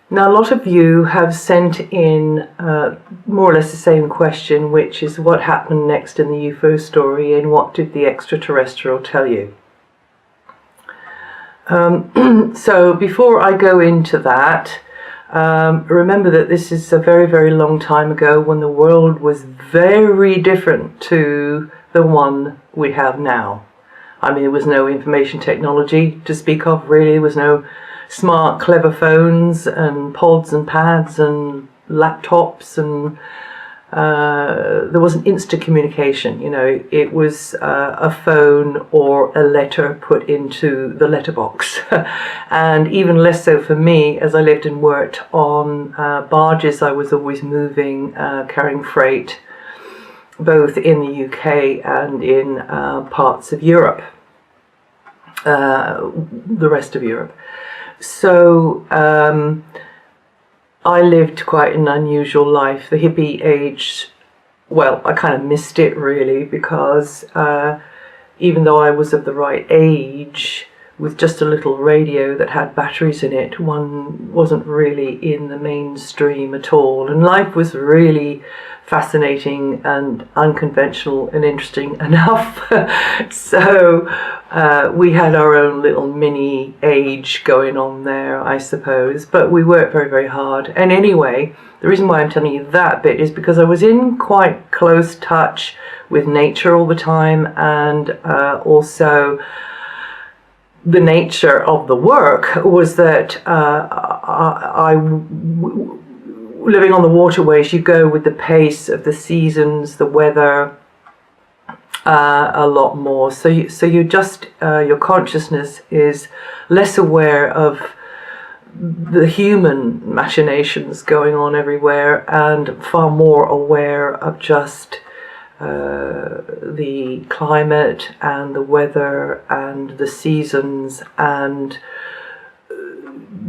Now, a lot of you have sent in more or less the same question, which is what happened next in the UFO story and what did the extraterrestrial tell you? So before I go into that, remember that this is a very, very long time ago when the world was very different to the one we have now. I mean, there was no information technology to speak of, really. There was no smart, clever phones and pods and pads and laptops, and there wasn't instant communication. You know, it was a phone or a letter put into the letterbox. And even less so for me, as I lived and worked on barges. I was always moving, carrying freight, both in the UK and in parts of Europe, the rest of Europe. So I lived quite an unusual life. The hippie age, well, I kind of missed it really, because even though I was of the right age, with just a little radio that had batteries in it, one wasn't really in the mainstream at all. And life was really fascinating and unconventional and interesting enough. So we had our own little mini age going on there, I suppose, but we worked very, very hard. And anyway, the reason why I'm telling you that bit is because I was in quite close touch with nature all the time, and also the nature of the work was that living on the waterways, you go with the pace of the seasons, the weather, a lot more. So you just your consciousness is less aware of the human machinations going on everywhere, and far more aware of just the climate and the weather and the seasons and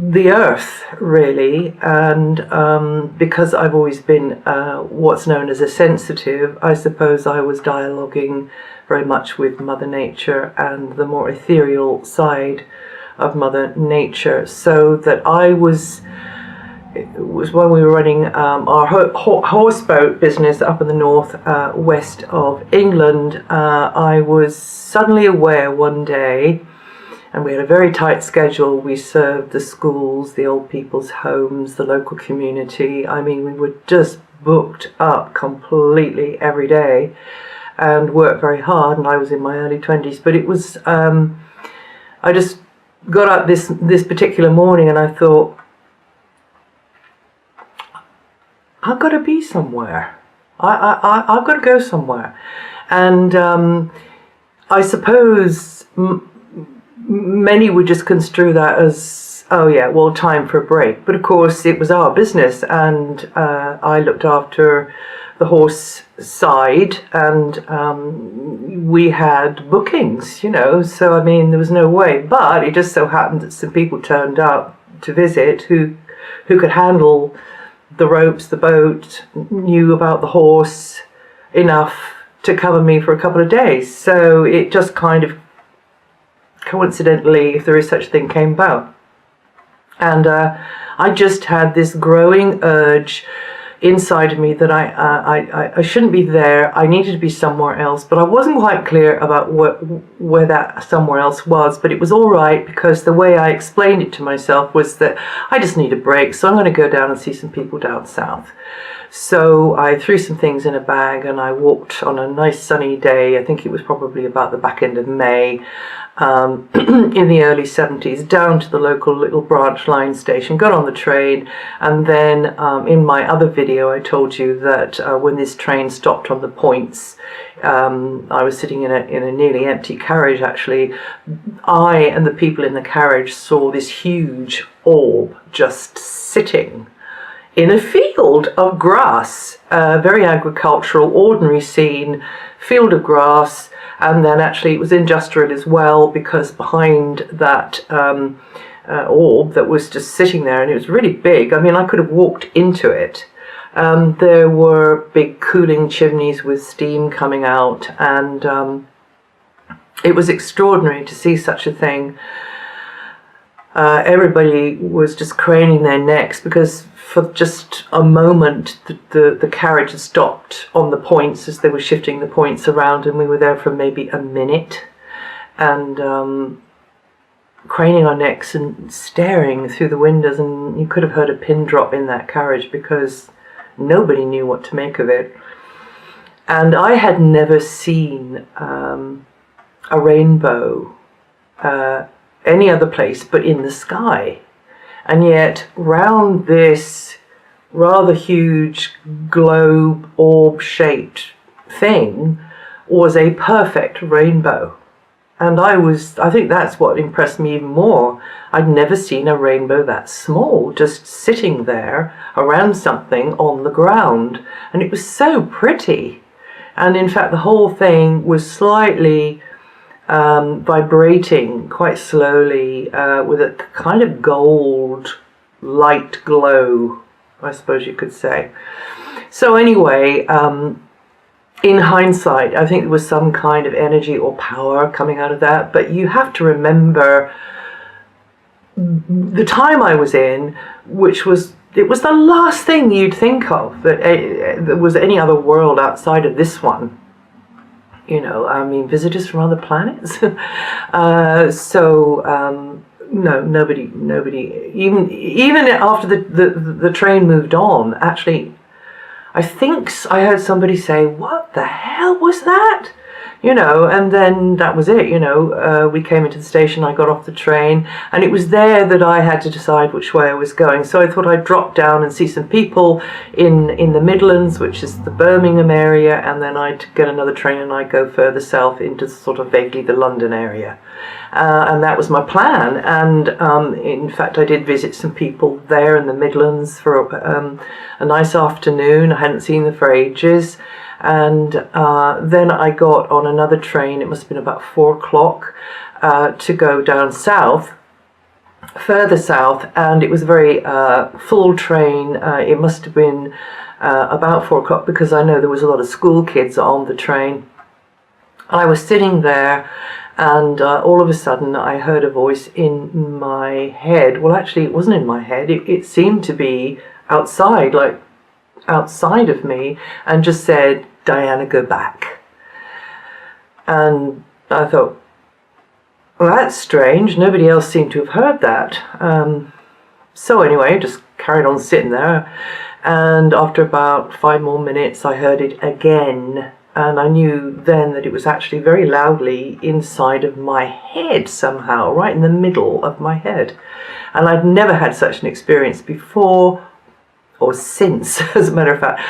the earth, really. And because I've always been what's known as a sensitive, I suppose I was dialoguing very much with Mother Nature and the more ethereal side of Mother Nature. So that it was when we were running our horseboat business up in the north west of England. I was suddenly aware one day, and we had a very tight schedule. We served the schools, the old people's homes, the local community. I mean, we were just booked up completely every day and worked very hard, and I was in my early 20s. But it was, I just got up this particular morning and I thought, I've got to be somewhere. I've got to go somewhere. And I suppose many would just construe that as, oh yeah, well, time for a break. But of course, it was our business, and I looked after the horse side, and we had bookings, you know. So, I mean, there was no way. But it just so happened that some people turned up to visit who could handle the ropes, the boat, knew about the horse enough to cover me for a couple of days. So it just kind of coincidentally, if there is such a thing, came about. And I just had this growing urge inside of me that I shouldn't be there. I needed to be somewhere else, but I wasn't quite clear about where that somewhere else was. But it was all right, because the way I explained it to myself was that I just need a break, so I'm going to go down and see some people down south. So I threw some things in a bag and I walked on a nice sunny day. I think it was probably about the back end of May, in the early 70s, down to the local little branch line station, got on the train, and then in my other video I told you that when this train stopped on the points, I was sitting in a nearly empty carriage actually. I and the people in the carriage saw this huge orb just sitting in a field of grass, very agricultural, ordinary scene, field of grass. And then actually it was industrial as well, because behind that orb that was just sitting there, and it was really big. I mean, I could have walked into it. There were big cooling chimneys with steam coming out, and it was extraordinary to see such a thing. everybody was just craning their necks because for just a moment the carriage had stopped on the points as they were shifting the points around, and we were there for maybe a minute, and craning our necks and staring through the windows, and you could have heard a pin drop in that carriage because nobody knew what to make of it. And I had never seen a rainbow any other place but in the sky. And yet round this rather huge globe orb shaped thing was a perfect rainbow. And I think that's what impressed me even more. I'd never seen a rainbow that small, just sitting there around something on the ground. And it was so pretty. And in fact, the whole thing was slightly vibrating quite slowly with a kind of gold light glow, I suppose you could say. So anyway, in hindsight, I think there was some kind of energy or power coming out of that, but you have to remember the time I was in, which was, it was the last thing you'd think of that there was any other world outside of this one. You know, I mean, visitors from other planets. No, nobody. Even after the train moved on, actually, I think I heard somebody say, "What the hell was that?" You know, and then that was it. You know, we came into the station, I got off the train, and it was there that I had to decide which way I was going. So I thought I'd drop down and see some people in the Midlands, which is the Birmingham area, and then I'd get another train and I'd go further south into sort of vaguely the London area. And that was my plan. And in fact, I did visit some people there in the Midlands for a nice afternoon. I hadn't seen them for ages. And then I got on another train, it must have been about 4 o'clock, to go down south, further south, and it was a very full train. It must have been about 4 o'clock because I know there was a lot of school kids on the train. I was sitting there, and all of a sudden I heard a voice in my head. Well, actually it wasn't in my head, it seemed to be outside, like outside of me, and just said, "Diana, go back." And I thought, well, that's strange. Nobody else seemed to have heard that. So anyway, just carried on sitting there. And after about 5 more minutes, I heard it again. And I knew then that it was actually very loudly inside of my head somehow, right in the middle of my head. And I'd never had such an experience before or since, as a matter of fact.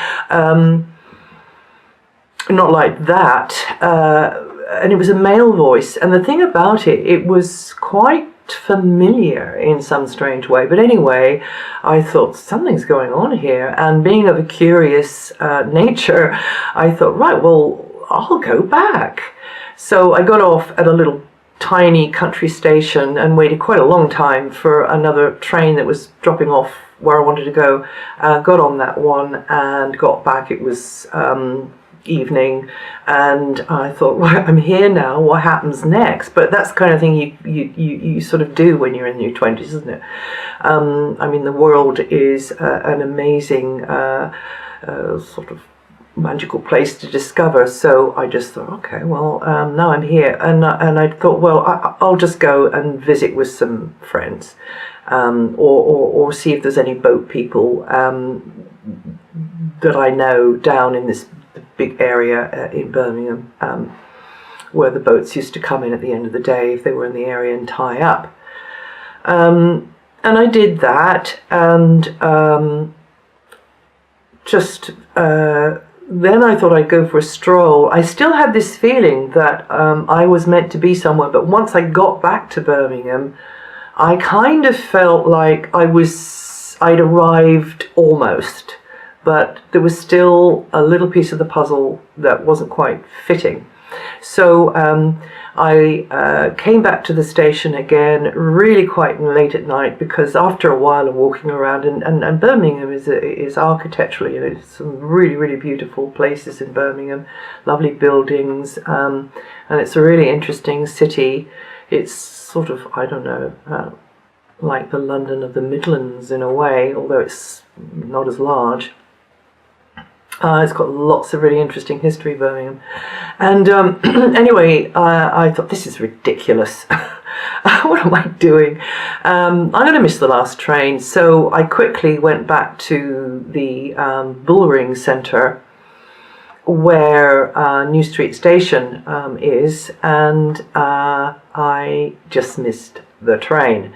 Not like that. And it was a male voice. And the thing about it, it was quite familiar in some strange way. But anyway, I thought something's going on here. And being of a curious nature, I thought, right, well, I'll go back. So I got off at a little tiny country station and waited quite a long time for another train that was dropping off where I wanted to go. Got on that one and got back. It was evening, and I thought, well, I'm here now, what happens next? But that's the kind of thing you sort of do when you're in your 20s, isn't it? I mean, the world is an amazing sort of magical place to discover. So I just thought, okay, well, now I'm here, and I thought, well, I'll just go and visit with some friends, or see if there's any boat people that I know down in this big area in Birmingham, where the boats used to come in at the end of the day if they were in the area and tie up. And I did that, and then I thought I'd go for a stroll. I still had this feeling that I was meant to be somewhere, but once I got back to Birmingham, I kind of felt like I'd arrived almost, but there was still a little piece of the puzzle that wasn't quite fitting. So I came back to the station again, really quite late at night, because after a while of walking around, and Birmingham is architecturally, you know, some really, really beautiful places in Birmingham, lovely buildings, and it's a really interesting city. It's sort of, I don't know, like the London of the Midlands in a way, although it's not as large. It's got lots of really interesting history, Birmingham. And anyway, I thought, this is ridiculous. What am I doing? I'm going to miss the last train. So I quickly went back to the Bullring Centre, where New Street Station is, and I just missed the train.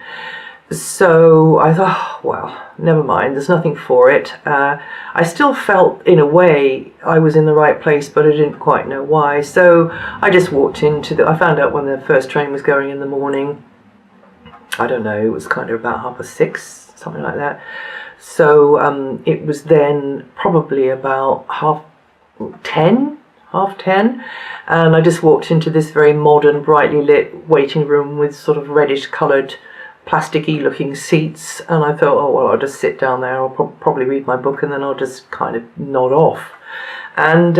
So I thought, oh, well, never mind, there's nothing for it. I still felt, in a way, I was in the right place, but I didn't quite know why. So I just walked I found out when the first train was going in the morning. I don't know, it was kind of about 6:30, something like that. So it was then probably about 10:30, and I just walked into this very modern, brightly lit waiting room with sort of reddish coloured, plasticky looking seats, and I thought, oh well, I'll just sit down there, I'll probably read my book, and then I'll just kind of nod off. And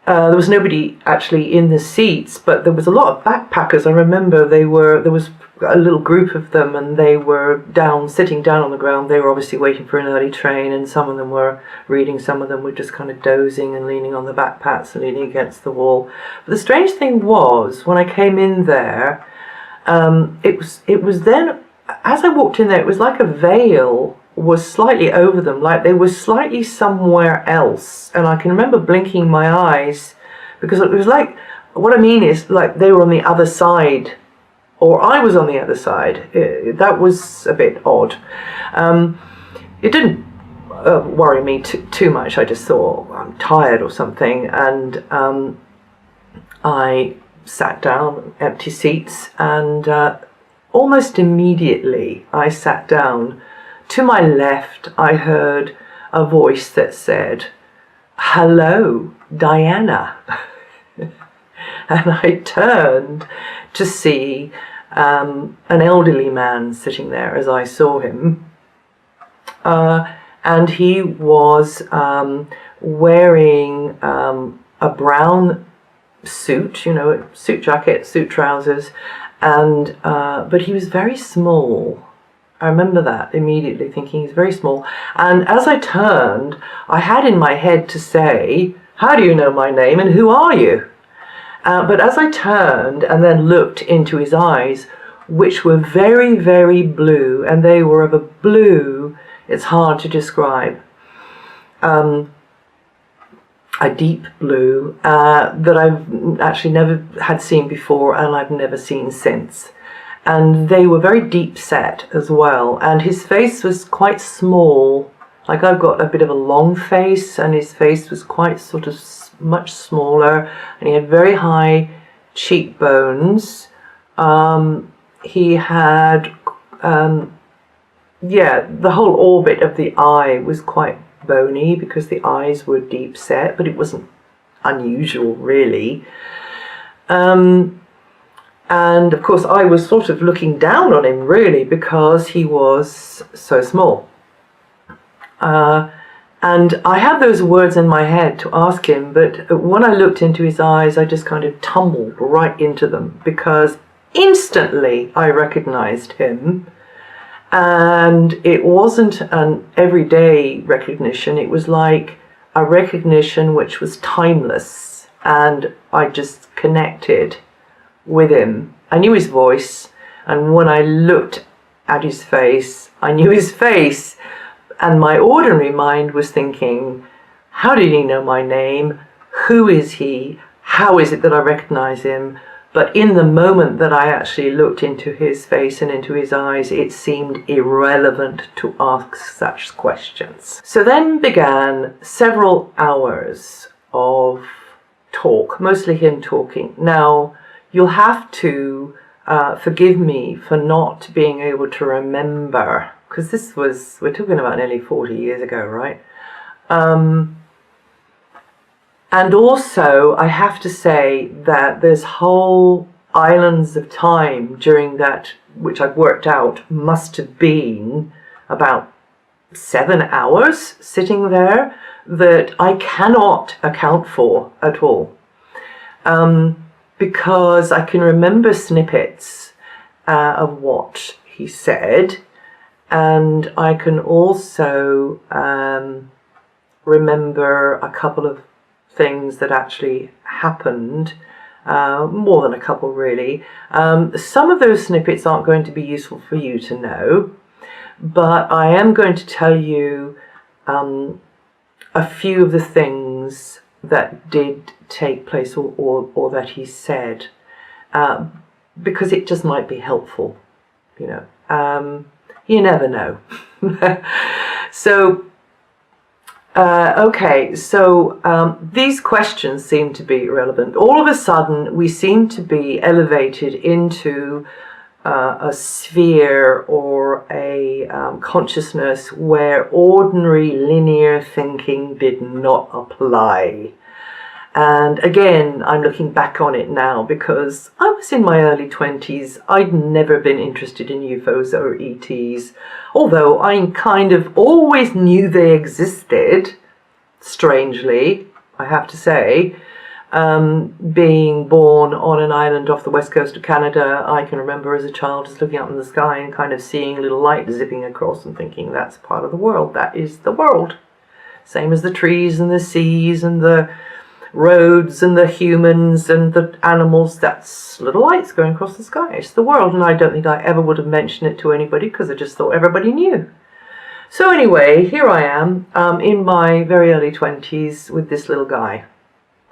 there was nobody actually in the seats, but there was a lot of backpackers. I remember there was a little group of them, and they were sitting down on the ground. They were obviously waiting for an early train, and some of them were reading, some of them were just kind of dozing and leaning on the backpacks and leaning against the wall. But the strange thing was, when I came in there, it was then, as I walked in there, it was like a veil was slightly over them, like they were slightly somewhere else. And I can remember blinking my eyes, because it was like, what I mean is, like they were on the other side, or I was on the other side. That was a bit odd. It didn't worry me too much. I just thought, I'm tired or something, and I sat down, empty seats, and almost immediately I sat down. To my left, I heard a voice that said, "Hello, Diana." And I turned to see an elderly man sitting there as I saw him. And he was wearing a brown suit, suit jacket, suit trousers, and but he was very small. I remember that immediately, thinking he's very small. And as I turned, I had in my head to say, "How do you know my name and who are you?" But as I turned and then looked into his eyes, which were very, very blue, and they were of a blue it's hard to describe, a deep blue that I've actually never had seen before, and I've never seen since. And they were very deep set as well, and his face was quite small. Like, I've got a bit of a long face, and his face was quite sort of much smaller, and he had very high cheekbones. He had the whole orbit of the eye was quite bony, because the eyes were deep set, but it wasn't unusual really. And of course I was sort of looking down on him really, because he was so small. And I had those words in my head to ask him, but when I looked into his eyes, I just kind of tumbled right into them, because instantly I recognized him. And it wasn't an everyday recognition, it was like a recognition which was timeless, and I just connected with him. I knew his voice, and when I looked at his face, I knew his face, and my ordinary mind was thinking, how did he know my name? Who is he? How is it that I recognize him? But in the moment that I actually looked into his face and into his eyes, it seemed irrelevant to ask such questions. So then began several hours of talk, mostly him talking. Now, you'll have to forgive me for not being able to remember, because we're talking about nearly 40 years ago, right? And also, I have to say that there's whole islands of time during that, which I've worked out, must have been about 7 hours sitting there, that I cannot account for at all. Because I can remember snippets of what he said, and I can also remember a couple of things that actually happened, more than a couple really. Some of those snippets aren't going to be useful for you to know, but I am going to tell you a few of the things that did take place or that he said, because it just might be helpful, you know. You never know. So, okay, so these questions seem to be relevant. All of a sudden, we seem to be elevated into a sphere or a consciousness where ordinary linear thinking did not apply. And again, I'm looking back on it now because I was in my early 20s. I'd never been interested in UFOs or ETs, although I kind of always knew they existed, strangely, I have to say. Being born on an island off the west coast of Canada, I can remember as a child just looking up in the sky and kind of seeing little light zipping across and thinking that's part of the world. That is the world. Same as the trees and the seas and the roads and the humans and the animals. That's little lights going across the sky. It's the world, and I don't think I ever would have mentioned it to anybody because I just thought everybody knew. So anyway, here I am in my very early 20s with this little guy.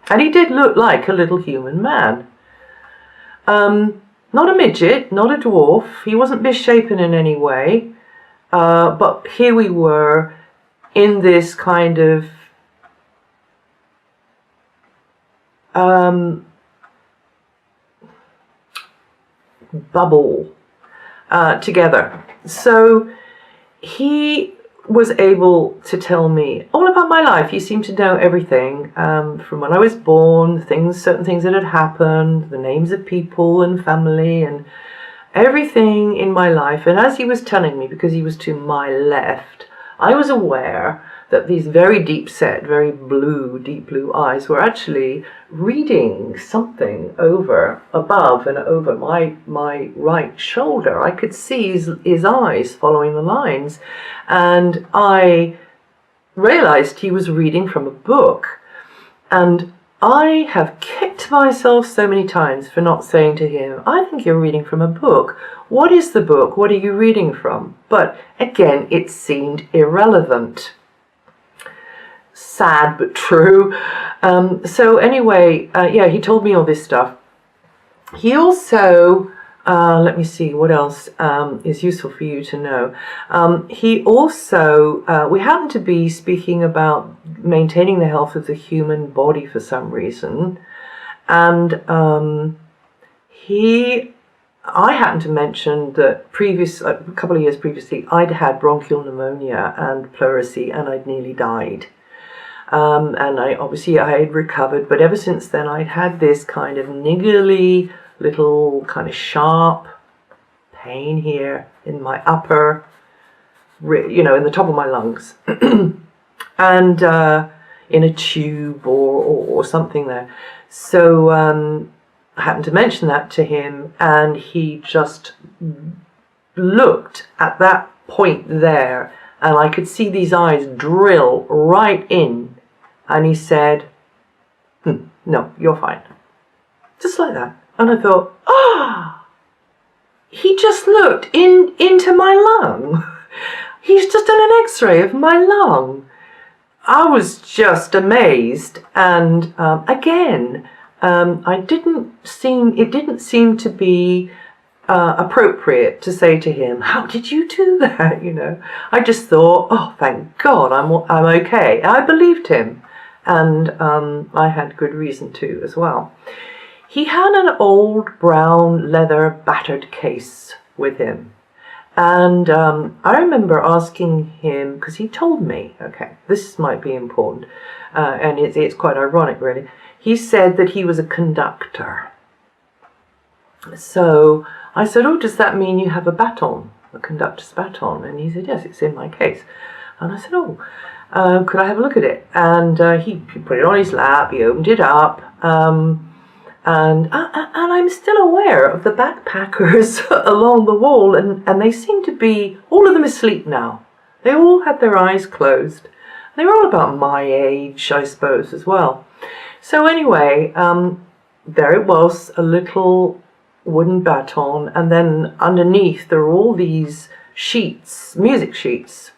And he did look like a little human man. Not a midget, not a dwarf. He wasn't misshapen in any way. But here we were in this kind of bubble together. So he was able to tell me all about my life. He seemed to know everything, from when I was born, certain things that had happened, the names of people and family and everything in my life. And as he was telling me, because he was to my left, I was aware that these very deep set, very deep blue eyes were actually reading something above and over my right shoulder. I could see his eyes following the lines, and I realized he was reading from a book. And I have kicked myself so many times for not saying to him, I think you're reading from a book. What is the book? What are you reading from? But again, it seemed irrelevant. Sad but true. So anyway, yeah, he told me all this stuff. He also, let me see what else is useful for you to know. He also, we happened to be speaking about maintaining the health of the human body for some reason, and I happened to mention that a couple of years previously, I'd had bronchial pneumonia and pleurisy, and I'd nearly died. And I had recovered, but ever since then I'd had this kind of niggly little kind of sharp pain here in my upper, in the top of my lungs, and in a tube or something there. So I happened to mention that to him, and he just looked at that point there, and I could see these eyes drill right in. And he said, no, you're fine. Just like that. And I thought, he just looked into my lung. He's just done an x-ray of my lung. I was just amazed. And again, it didn't seem to be appropriate to say to him, how did you do that? I just thought, oh, thank God, I'm okay. I believed him. And I had good reason to as well. He had an old brown leather battered case with him. And I remember asking him, because he told me, okay, this might be important, and it's quite ironic really. He said that he was a conductor. So I said, oh, does that mean you have a baton, a conductor's baton? And he said, yes, it's in my case. And I said, oh, could I have a look at it? And he put it on his lap, he opened it up, And I'm still aware of the backpackers along the wall, and they seem to be, all of them asleep now. They all had their eyes closed. They were all about my age, I suppose, as well. So anyway, there it was, a little wooden baton, and then underneath there were all these sheets, music sheets.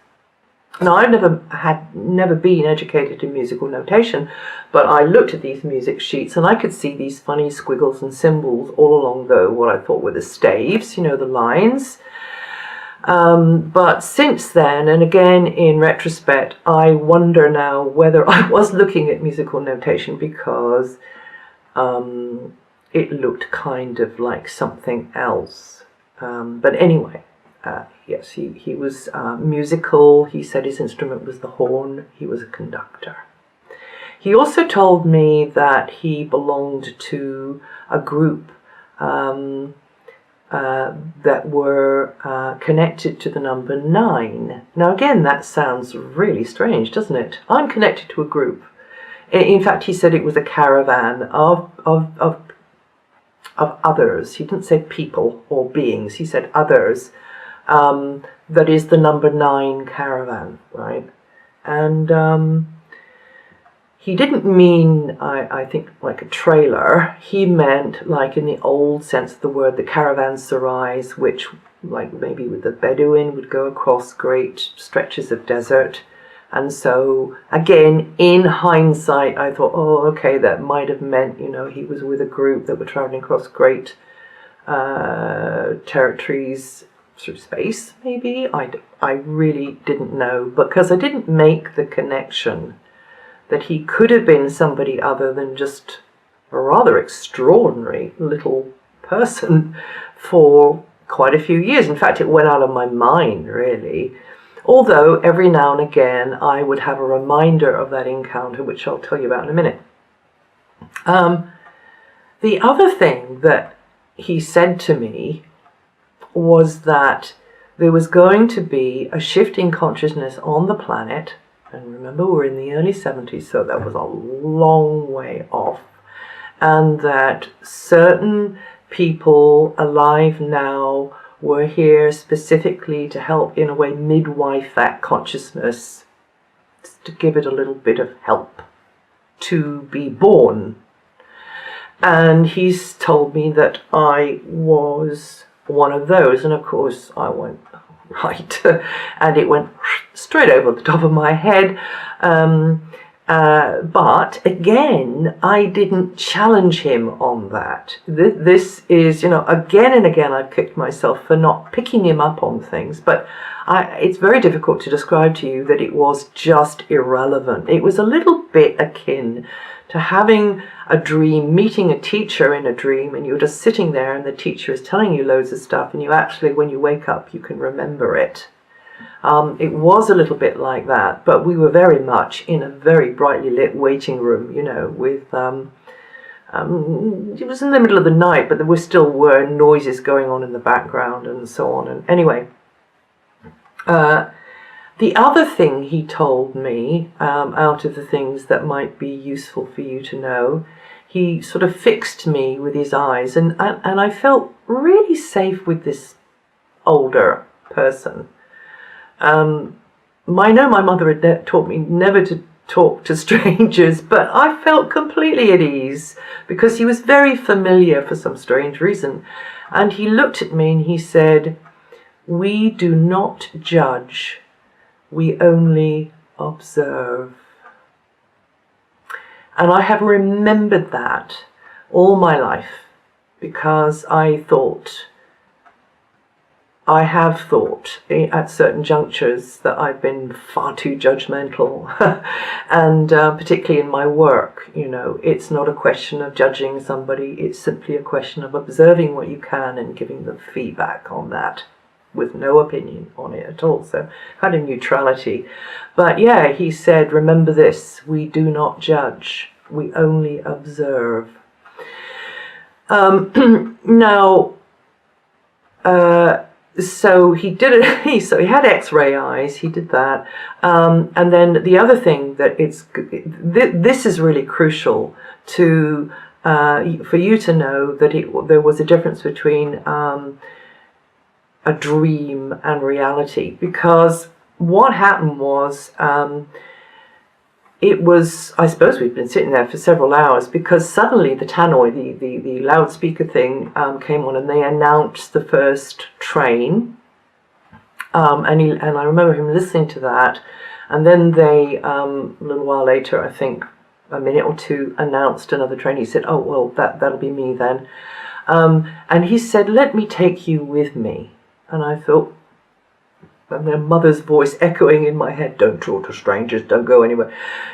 Now, I've never been educated in musical notation, but I looked at these music sheets and I could see these funny squiggles and symbols all along what I thought were the staves, the lines. But since then, and again in retrospect, I wonder now whether I was looking at musical notation because it looked kind of like something else. But anyway, yes, he was musical. He said his instrument was the horn. He was a conductor. He also told me that he belonged to a group that were connected to the number 9. Now again, that sounds really strange, doesn't it? I'm connected to a group. In fact, he said it was a caravan of others. He didn't say people or beings. He said others. That is the number 9 caravan, right? And he didn't mean, I think, like a trailer. He meant, like in the old sense of the word, the caravanserais, which, like maybe with the Bedouin, would go across great stretches of desert. And so, again, in hindsight, I thought, oh, okay, that might have meant, he was with a group that were traveling across great territories through space, maybe. I really didn't know, because I didn't make the connection that he could have been somebody other than just a rather extraordinary little person for quite a few years. In fact, it went out of my mind, really. Although every now and again I would have a reminder of that encounter, which I'll tell you about in a minute. The other thing that he said to me was that there was going to be a shift in consciousness on the planet. And remember, we're in the early 70s, so that was a long way off. And that certain people alive now were here specifically to help, in a way, midwife that consciousness, to give it a little bit of help to be born. And he's told me that I was one of those. And of course, I went, right, and it went straight over the top of my head. But again, I didn't challenge him on that. This is, again and again I've kicked myself for not picking him up on things, but it's very difficult to describe to you that it was just irrelevant. It was a little bit akin to having a dream, meeting a teacher in a dream, and you're just sitting there and the teacher is telling you loads of stuff, and you actually, when you wake up, you can remember it. It was a little bit like that, but we were very much in a very brightly lit waiting room, with, it was in the middle of the night, but there still were noises going on in the background and so on. And anyway, the other thing he told me, out of the things that might be useful for you to know, he sort of fixed me with his eyes, and I felt really safe with this older person. I know my mother had taught me never to talk to strangers, but I felt completely at ease because he was very familiar for some strange reason. And he looked at me and he said, "We do not judge, we only observe." And I have remembered that all my life because I have thought at certain junctures that I've been far too judgmental. And particularly in my work, it's not a question of judging somebody, it's simply a question of observing what you can and giving them feedback on that with no opinion on it at all. So kind of neutrality. But yeah, he said, remember this, we do not judge, we only observe. So he did it. So he had X-ray eyes. He did that, and then the other thing that this is really crucial to for you to know that there was a difference between a dream and reality. Because what happened was, I suppose we'd been sitting there for several hours, because suddenly the tannoy, the loudspeaker thing, came on, and they announced the first train. And I remember him listening to that, and then they, a little while later, I think a minute or two, announced another train. He said, "Oh, well, that'll be me then." And he said, "Let me take you with me." And I thought, and their mother's voice echoing in my head, "Don't talk to strangers, don't go anywhere."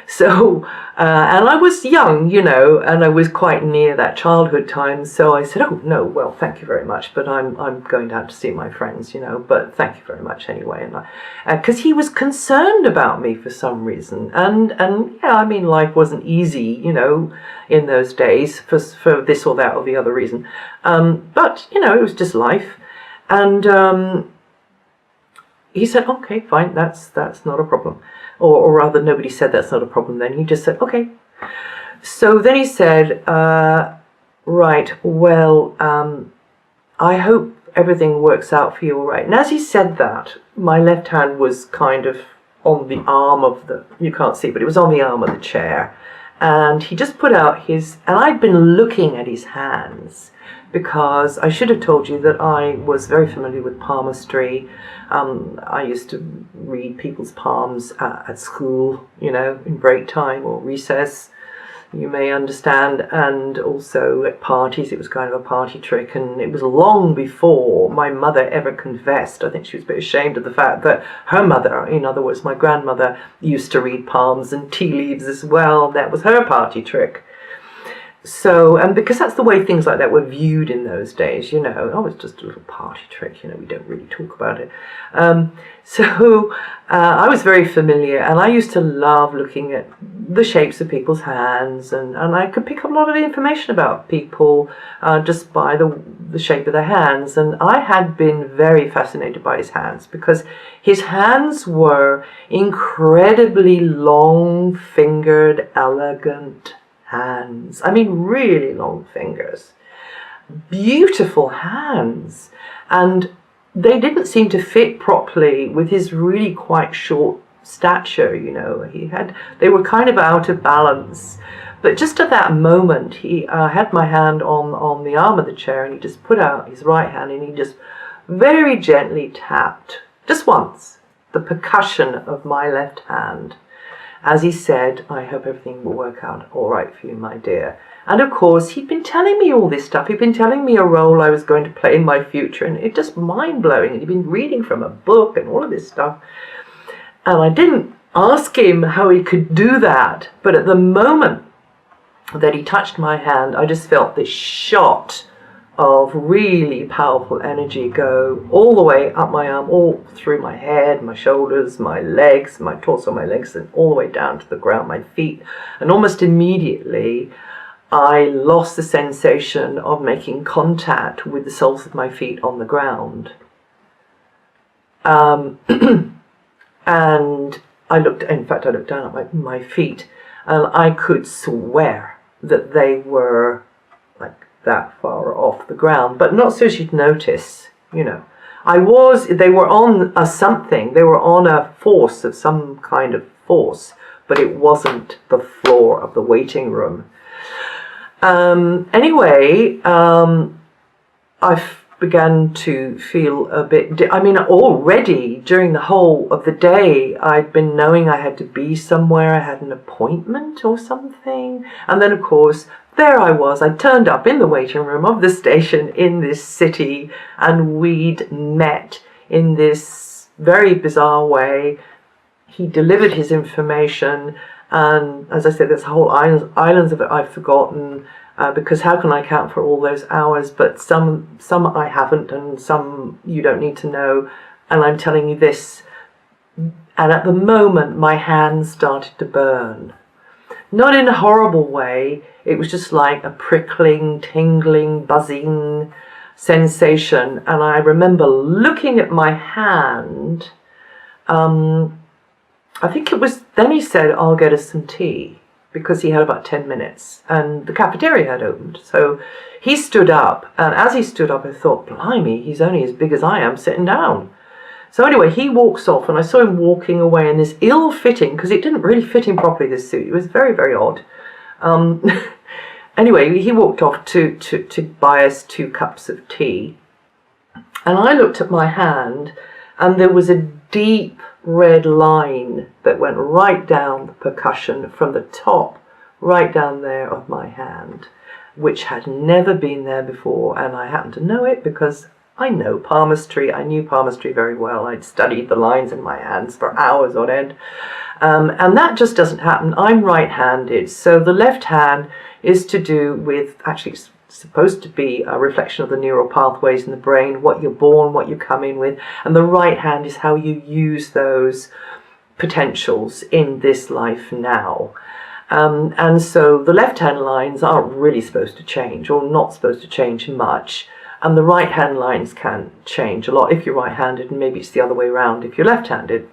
So, and I was young, and I was quite near that childhood time, so I said, "Oh, no, well, thank you very much, but I'm going down to see my friends, but thank you very much anyway." And because he was concerned about me for some reason, and yeah, I mean, life wasn't easy, in those days for this or that or the other reason, but, it was just life. And he said, "Okay, fine, that's not a problem." Or rather, nobody said that's not a problem then. He just said, "Okay." So then he said, "Right, well, I hope everything works out for you all right." And as he said that, my left hand was kind of on the arm of you can't see, but it was on the arm of the chair. And he just put out and I'd been looking at his hands, because I should have told you that I was very familiar with palmistry. I used to read people's palms at school, in break time or recess, you may understand, and also at parties. It was kind of a party trick, and it was long before my mother ever confessed. I think she was a bit ashamed of the fact that her mother, in other words, my grandmother, used to read palms and tea leaves as well. That was her party trick. So, and because that's the way things like that were viewed in those days, oh, it's just a little party trick, we don't really talk about it. So I was very familiar, and I used to love looking at the shapes of people's hands, and I could pick up a lot of information about people just by the shape of their hands. And I had been very fascinated by his hands, because his hands were incredibly long-fingered, elegant hands. I mean, really long fingers. Beautiful hands. And they didn't seem to fit properly with his really quite short stature, they were kind of out of balance. But just at that moment, he had my hand on the arm of the chair, and he just put out his right hand, and he just very gently tapped, just once, the percussion of my left hand, as he said, "I hope everything will work out all right for you, my dear." And of course, he'd been telling me all this stuff. He'd been telling me a role I was going to play in my future, and it's just mind-blowing. And he'd been reading from a book and all of this stuff. And I didn't ask him how he could do that, but at the moment that he touched my hand, I just felt this shot of really powerful energy go all the way up my arm, all through my head, my shoulders, my legs, my torso, my legs, and all the way down to the ground, my feet. And almost immediately, I lost the sensation of making contact with the soles of my feet on the ground. And I looked down at my feet, and I could swear that they were that far off the ground, but not so you'd notice, they were on something, they were on a force of some kind of force, but it wasn't the floor of the waiting room. Anyway, I began to feel a bit, already during the whole of the day, I'd been knowing I had to be somewhere, I had an appointment or something, and then of course, there I was, I turned up in the waiting room of the station in this city, and we'd met in this very bizarre way. He delivered his information, and as I said, there's whole islands of it I've forgotten, because how can I account for all those hours? But some I haven't, and some you don't need to know, and I'm telling you this. And at the moment, my hands started to burn. Not in a horrible way, it was just like a prickling, tingling, buzzing sensation. And I remember looking at my hand, I think it was, then he said, "I'll get us some tea." because he had about 10 minutes and the cafeteria had opened. So he stood up, and as he stood up I thought, blimey, he's only as big as I am sitting down. So anyway, he walks off, and I saw him walking away in this ill-fitting, because it didn't really fit him properly, this suit. It was very, very odd. Anyway, he walked off to buy us 2 cups of tea. And I looked at my hand, and there was a deep red line that went right down the percussion from the top, right down there of my hand, which had never been there before, and I happened to know it because I know palmistry. I knew palmistry very well. I'd studied the lines in my hands for hours on end. And that just doesn't happen. I'm right-handed, so the left hand is to do with, actually it's supposed to be a reflection of the neural pathways in the brain, what you're born, what you come in with, and the right hand is how you use those potentials in this life now. And so the left-hand lines aren't really supposed to change, or not supposed to change much. And the right-hand lines can change a lot if you're right-handed, and maybe it's the other way around if you're left-handed.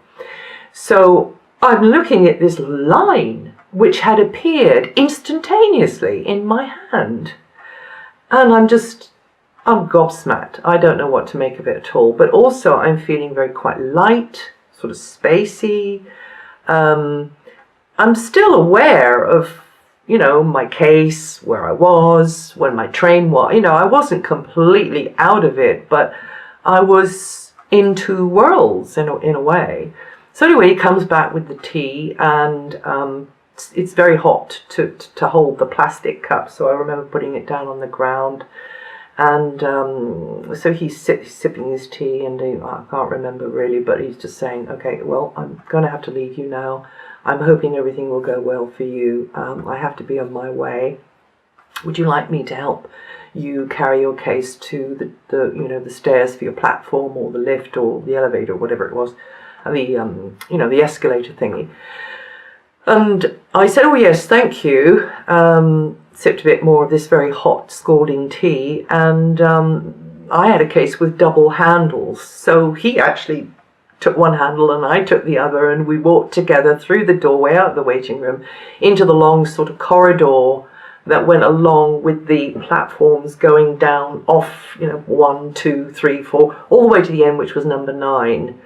So I'm looking at this line which had appeared instantaneously in my hand. And I'm gobsmacked. I don't know what to make of it at all. But also I'm feeling very quite light, sort of spacey. I'm still aware of, you know, my case, where I was, when my train was. You know, I wasn't completely out of it, but I was in 2 worlds in a way. So anyway, he comes back with the tea, and it's very hot to hold the plastic cup, so I remember putting it down on the ground. And so he's sipping his tea, and I can't remember really, but he's just saying, okay, well, I'm going to have to leave you now. I'm hoping everything will go well for you. I have to be on my way. Would you like me to help you carry your case to the stairs for your platform, or the lift, or the elevator, or whatever it was, the escalator thingy? And I said, oh yes, thank you. Sipped a bit more of this very hot, scalding tea, and I had a case with double handles. So he actually took one handle and I took the other, and we walked together through the doorway out of the waiting room into the long sort of corridor that went along with the platforms going down off, 1, 2, 3, 4, all the way to the end, which was number 9.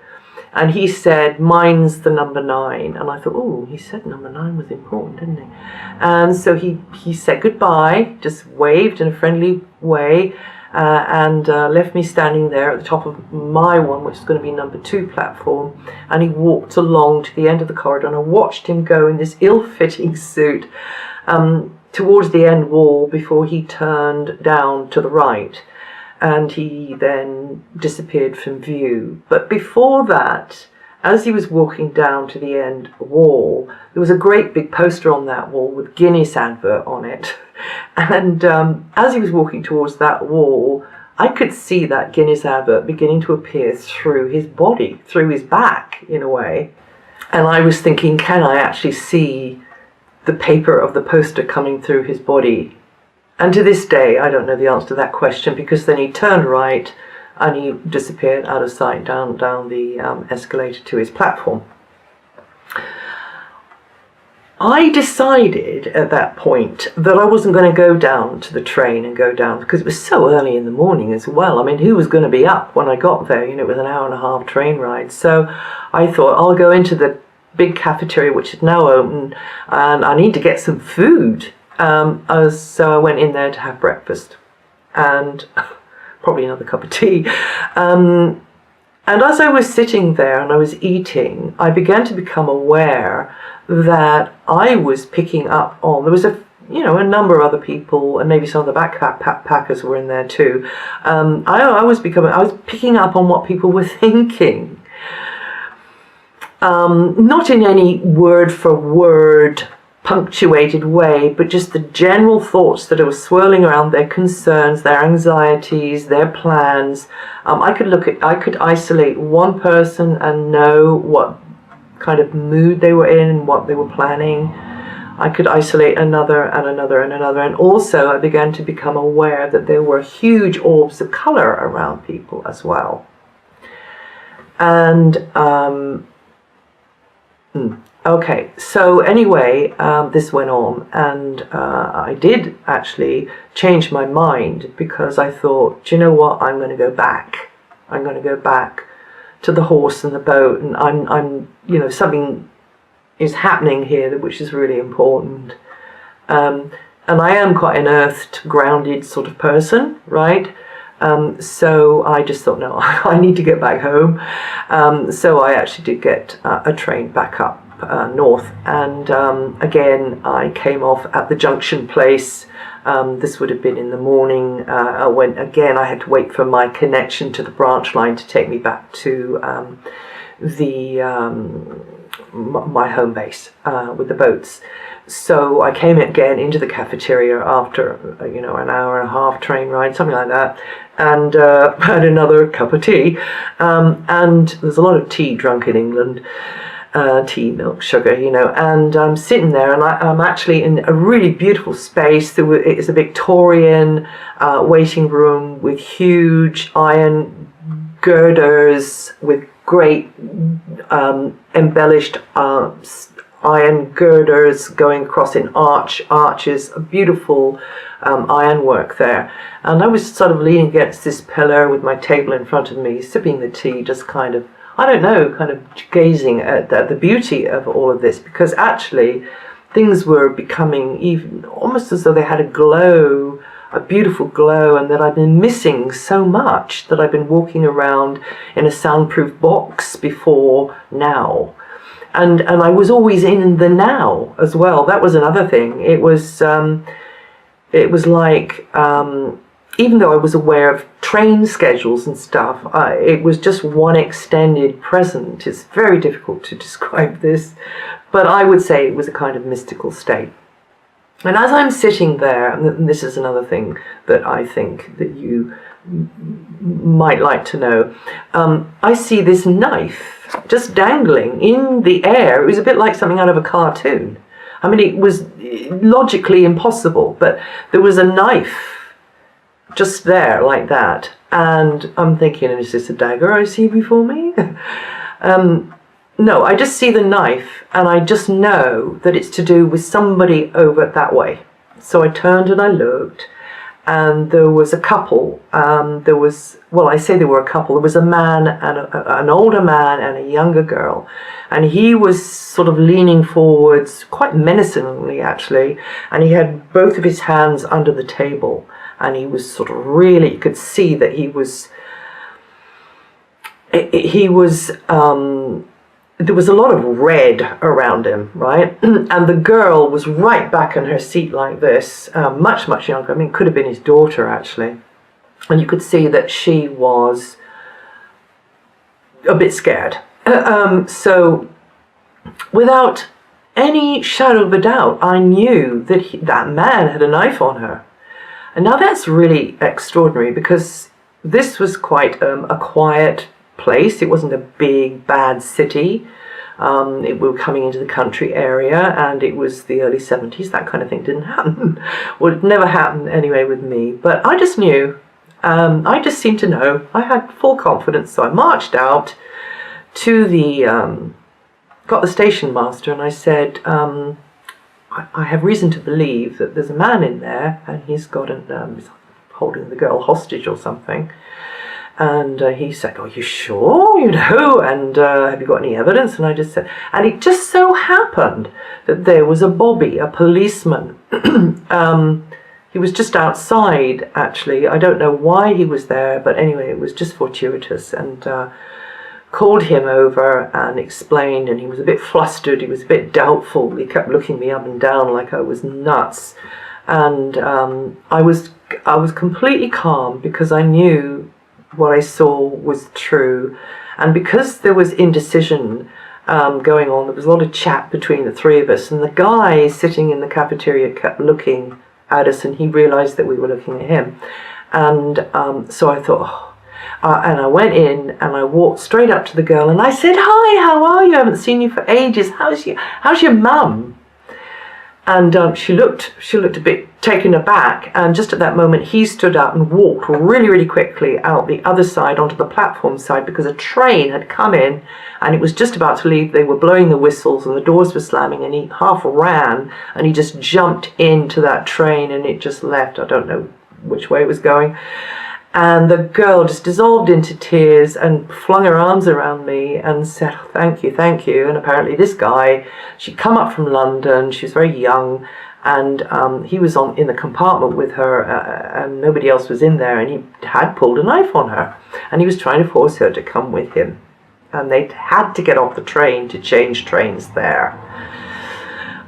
And he said, mine's the number 9. And I thought, oh, he said number 9 was important, didn't he? And so he said goodbye, just waved in a friendly way, and left me standing there at the top of my one, which is going to be number 2 platform. And he walked along to the end of the corridor, and I watched him go in this ill-fitting suit towards the end wall before he turned down to the right. And he then disappeared from view. But before that, as he was walking down to the end wall, there was a great big poster on that wall with Guinness advert on it. And as he was walking towards that wall, I could see that Guinness advert beginning to appear through his body, through his back, in a way. And I was thinking, can I actually see the paper of the poster coming through his body? And to this day, I don't know the answer to that question, because then he turned right and he disappeared out of sight down the escalator to his platform. I decided at that point that I wasn't going to go down to the train and go down, because it was so early in the morning as well. I mean, who was going to be up when I got there? It was an hour-and-a-half train ride. So I thought, I'll go into the big cafeteria, which is now open, and I need to get some food. So I went in there to have breakfast and probably another cup of tea. And as I was sitting there and I was eating, I began to become aware that I was picking up on, there was a number of other people, and maybe some of the backpackers were in there too. I was picking up on what people were thinking. Not in any word for word punctuated way, but just the general thoughts that were swirling around, their concerns, their anxieties, their plans. I could isolate one person and know what kind of mood they were in and what they were planning. I could isolate another and another and another, and also I began to become aware that there were huge orbs of color around people as well. And Okay, so anyway, this went on, and I did actually change my mind, because I thought, do you know what, I'm going to go back. I'm going to go back to the horse and the boat, and I'm something is happening here which is really important. And I am quite an earthed, grounded sort of person, right? So I just thought, no, I need to get back home. So I actually did get a train back up north, and again I came off at the junction place. This would have been in the morning. I had to wait for my connection to the branch line to take me back to my home base with the boats. So I came again into the cafeteria after an hour and a half train ride, something like that, and had another cup of tea. And there's a lot of tea drunk in England. Tea, milk, sugar, and I'm sitting there, and I'm actually in a really beautiful space. It's a Victorian waiting room with huge iron girders, with great embellished iron girders going across in arches, a beautiful ironwork there. And I was sort of leaning against this pillar with my table in front of me, sipping the tea, just kind of gazing at the beauty of all of this, because actually things were becoming even almost as though they had a beautiful glow, and that I've been missing so much, that I've been walking around in a soundproof box before now. And I was always in the now as well. That was another thing. It was like, even though I was aware of train schedules and stuff, it was just one extended present. It's very difficult to describe this, but I would say it was a kind of mystical state. And as I'm sitting there, and this is another thing that I think that you might like to know, I see this knife just dangling in the air. It was a bit like something out of a cartoon. I mean, it was logically impossible, but there was a knife just there like that, and I'm thinking, is this a dagger I see before me? No, I just see the knife, and I just know that it's to do with somebody over that way. So I turned and I looked, and there was a couple. There was a man, and an older man and a younger girl, and he was sort of leaning forwards, quite menacingly actually, and he had both of his hands under the table. And he was sort of really, you could see that there was a lot of red around him, right? And the girl was right back in her seat like this, much, much younger. I mean, it could have been his daughter, actually. And you could see that she was a bit scared. So without any shadow of a doubt, I knew that that man had a knife on her. And now that's really extraordinary, because this was quite a quiet place. It wasn't a big, bad city. We were coming into the country area, and it was the early 70s. That kind of thing didn't happen. Well, it never happened anyway with me. But I just knew. I just seemed to know. I had full confidence. So I marched out to got the station master, and I said, I have reason to believe that there's a man in there, and he's got he's holding the girl hostage or something. And he said, "Are you sure? And have you got any evidence?" And I just said, and it just so happened that there was a bobby, a policeman. He was just outside, actually. I don't know why he was there, but anyway, it was just fortuitous. And called him over and explained, and he was a bit flustered, he was a bit doubtful, he kept looking me up and down like I was nuts. And I was completely calm, because I knew what I saw was true, and because there was indecision going on, there was a lot of chat between the three of us, and the guy sitting in the cafeteria kept looking at us, and he realized that we were looking at him. And so I thought, and I went in and I walked straight up to the girl and I said, "Hi, how are you? I haven't seen you for ages. How's your mum?" And she looked a bit taken aback, and just at that moment he stood up and walked really quickly out the other side onto the platform side, because a train had come in and it was just about to leave. They were blowing the whistles and the doors were slamming, and he half ran and he just jumped into that train and it just left. I don't know which way it was going. And the girl just dissolved into tears and flung her arms around me and said, oh, thank you. And apparently this guy, she'd come up from London, she was very young, and he was in the compartment with her, and nobody else was in there, and he had pulled a knife on her, and he was trying to force her to come with him. And they had to get off the train to change trains there,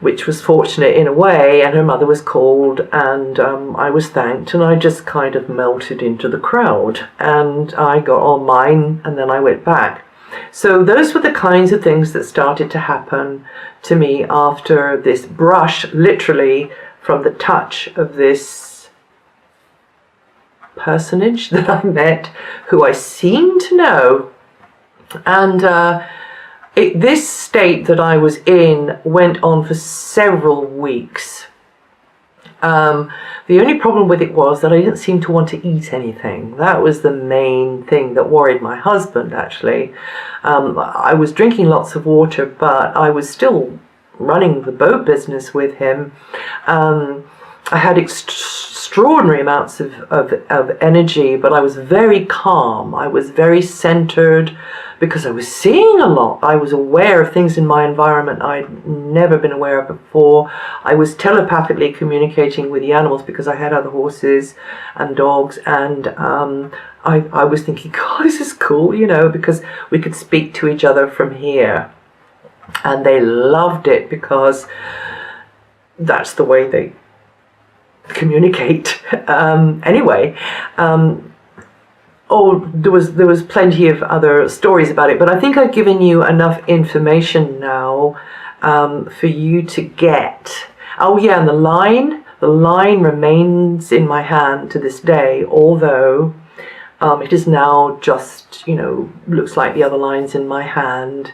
which was fortunate in a way, and her mother was called, and I was thanked, and I just kind of melted into the crowd, and I got on mine, and then I went back. So those were the kinds of things that started to happen to me after this brush, literally from the touch of this personage that I met, who I seemed to know. And this state that I was in went on for several weeks. The only problem with it was that I didn't seem to want to eat anything. That was the main thing that worried my husband, actually. I was drinking lots of water, but I was still running the boat business with him. I had extraordinary amounts of energy, but I was very calm. I was very centered, because I was seeing a lot. I was aware of things in my environment I'd never been aware of before. I was telepathically communicating with the animals because I had other horses and dogs, and I was thinking, God, this is cool, because we could speak to each other from here. And they loved it, because that's the way they communicate. There was plenty of other stories about it, but I think I've given you enough information now for you to get. Oh yeah, and the line remains in my hand to this day, although it is now just, looks like the other lines in my hand.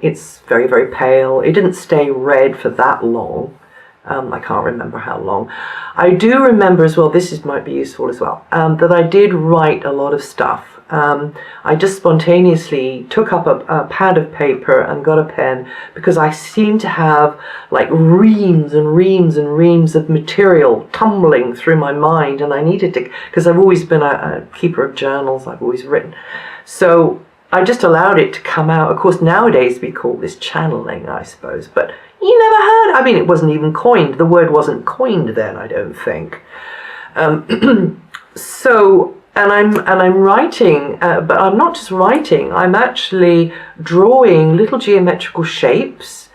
It's very pale. It didn't stay red for that long. I can't remember how long. I do remember as well, might be useful as well, that I did write a lot of stuff. I just spontaneously took up a pad of paper and got a pen, because I seemed to have like reams and reams and reams of material tumbling through my mind, and I needed to, because I've always been a keeper of journals, I've always written. So I just allowed it to come out. Of course, nowadays we call this channeling, I suppose, but you never heard. It wasn't even coined. The word wasn't coined then, I don't think. So, and I'm writing, but I'm not just writing. I'm actually drawing little geometrical shapes,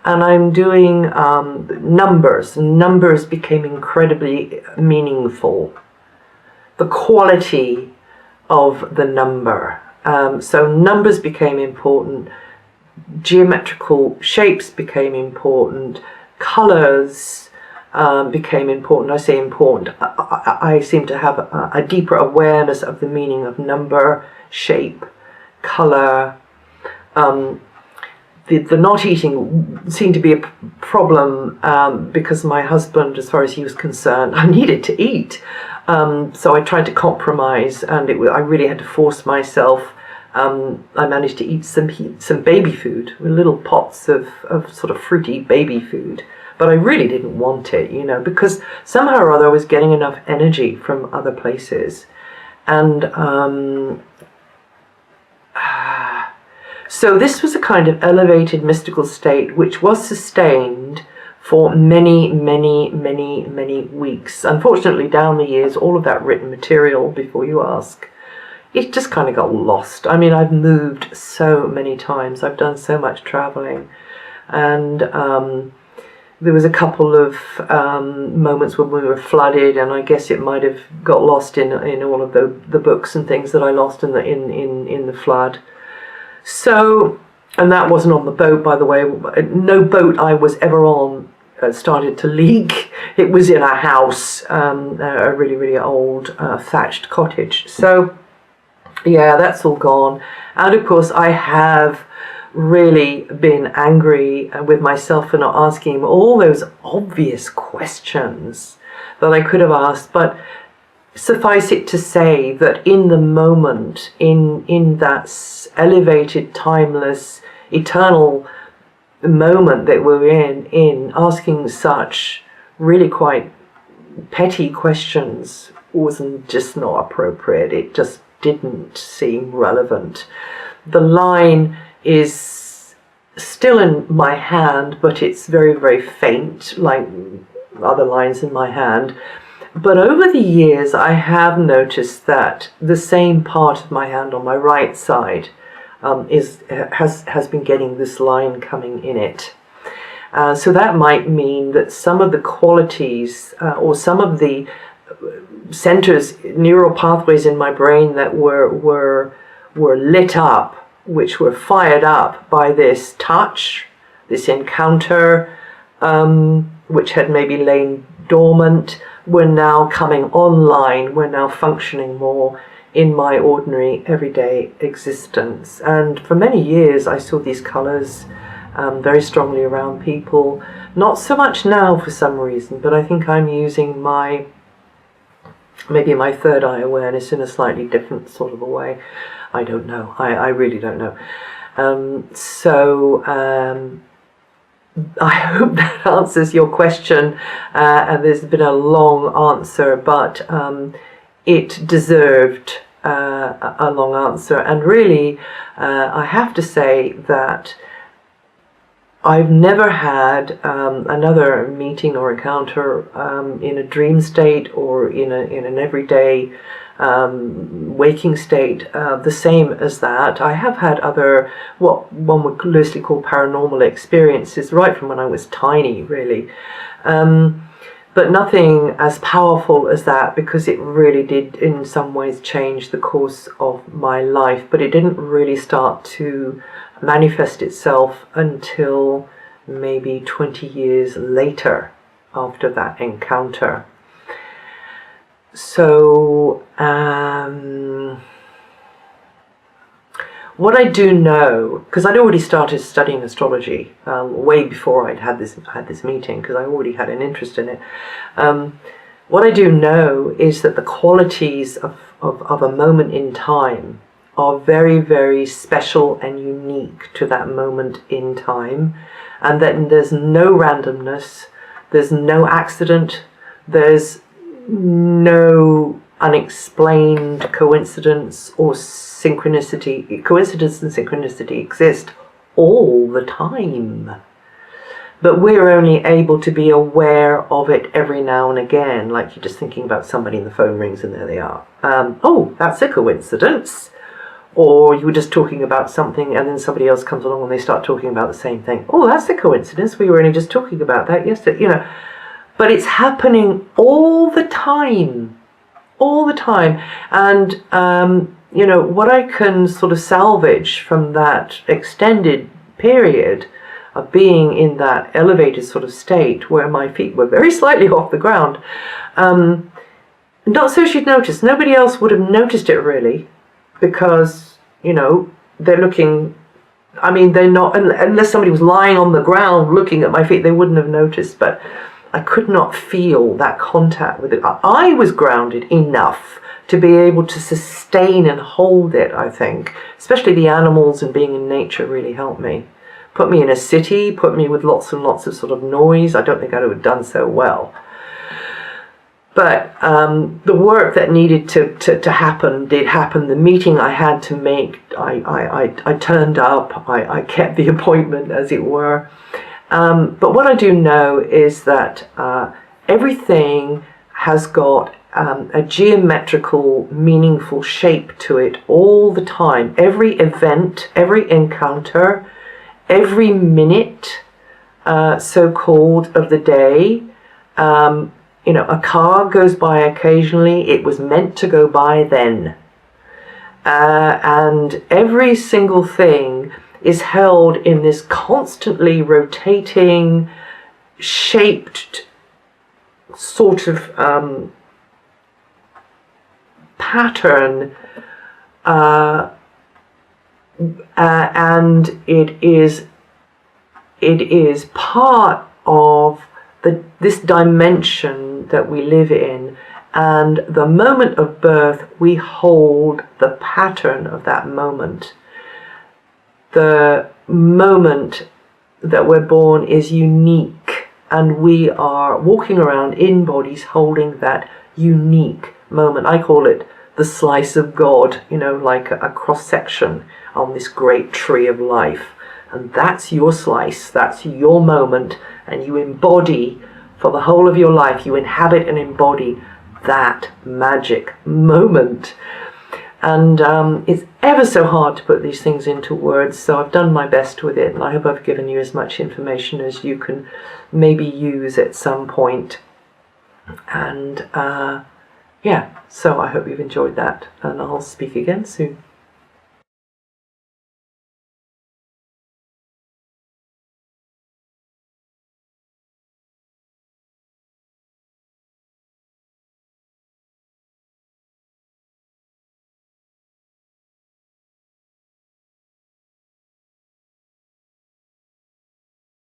and I'm doing numbers. Numbers became incredibly meaningful. The quality of the number. So numbers became important. Geometrical shapes became important, colors became important. I say important, I seem to have a deeper awareness of the meaning of number, shape, color. The not eating seemed to be a problem because my husband, as far as he was concerned, I needed to eat. So I tried to compromise, and I really had to force myself. I managed to eat some baby food, little pots of sort of fruity baby food, but I really didn't want it, because somehow or other I was getting enough energy from other places. And so this was a kind of elevated mystical state which was sustained for many weeks. Unfortunately, down the years, all of that written material, before you ask, it just kind of got lost. I've moved so many times. I've done so much traveling. And there was a couple of moments when we were flooded, and I guess it might have got lost in all of the books and things that I lost in the flood. So, and that wasn't on the boat, by the way. No boat I was ever on started to leak. It was in a house, a really old thatched cottage. So yeah, that's all gone. And of course I have really been angry with myself for not asking him all those obvious questions that I could have asked. But suffice it to say that in the moment, in that elevated, timeless, eternal moment that we're in asking such really quite petty questions wasn't just not appropriate. It just didn't seem relevant. The line is still in my hand, but it's very, very faint, like other lines in my hand. But over the years, I have noticed that the same part of my hand on my right side has been getting this line coming in it. So that might mean that some of the qualities or some of the centers, neural pathways in my brain that were lit up, which were fired up by this touch, this encounter, which had maybe lain dormant, were now coming online, were now functioning more in my ordinary everyday existence. And for many years I saw these colours very strongly around people. Not so much now for some reason, but I think I'm using maybe my third eye awareness in a slightly different sort of a way. I don't know. I really don't know. I hope that answers your question, and there's been a long answer, but it deserved a long answer. And really, I have to say that I've never had another meeting or encounter in a dream state or in an everyday waking state the same as that. I have had other, what one would loosely call paranormal experiences right from when I was tiny, really. But nothing as powerful as that, because it really did in some ways change the course of my life. But it didn't really start to manifest itself until maybe 20 years later after that encounter. So what I do know, because I'd already started studying astrology way before I'd had this meeting, because I already had an interest in it. What I do know is that the qualities of a moment in time are very, very special and unique to that moment in time, and that there's no randomness, there's no accident, there's no unexplained coincidence or synchronicity. Coincidence and synchronicity exist all the time, but we're only able to be aware of it every now and again, like you're just thinking about somebody and the phone rings and there they are. Oh, that's a coincidence. Or you were just talking about something and then somebody else comes along and they start talking about the same thing. Oh, that's a coincidence. We were only just talking about that yesterday, you know. But it's happening all the time. All the time. And, you know, what I can sort of salvage from that extended period of being in that elevated sort of state where my feet were very slightly off the ground, not so she'd noticed. Nobody else would have noticed it really, because, you know, they're looking, I mean, they're not, unless somebody was lying on the ground looking at my feet, they wouldn't have noticed. But I could not feel that contact with it. I was grounded enough to be able to sustain and hold it, I think. Especially the animals and being in nature really helped me. Put me in a city, put me with lots and lots of sort of noise. I don't think I would have done so well. But the work that needed to happen did happen. The meeting I had to make, I turned up, I kept the appointment, as it were. But what I do know is that everything has got a geometrical, meaningful shape to it all the time. Every event, every encounter, every minute, so-called, of the day. You know, a car goes by occasionally. It was meant to go by then. And every single thing is held in this constantly rotating, shaped sort of pattern and it is part of this dimension that we live in. And the moment of birth, we hold the pattern of that moment. The moment that we're born is unique, and we are walking around in bodies holding that unique moment. I call it the slice of God, you know, like a cross-section on this great tree of life. And that's your slice, that's your moment, and you embody for the whole of your life, you inhabit and embody that magic moment. And it's ever so hard to put these things into words, so I've done my best with it, and I hope I've given you as much information as you can maybe use at some point. And yeah, so I hope you've enjoyed that, and I'll speak again soon.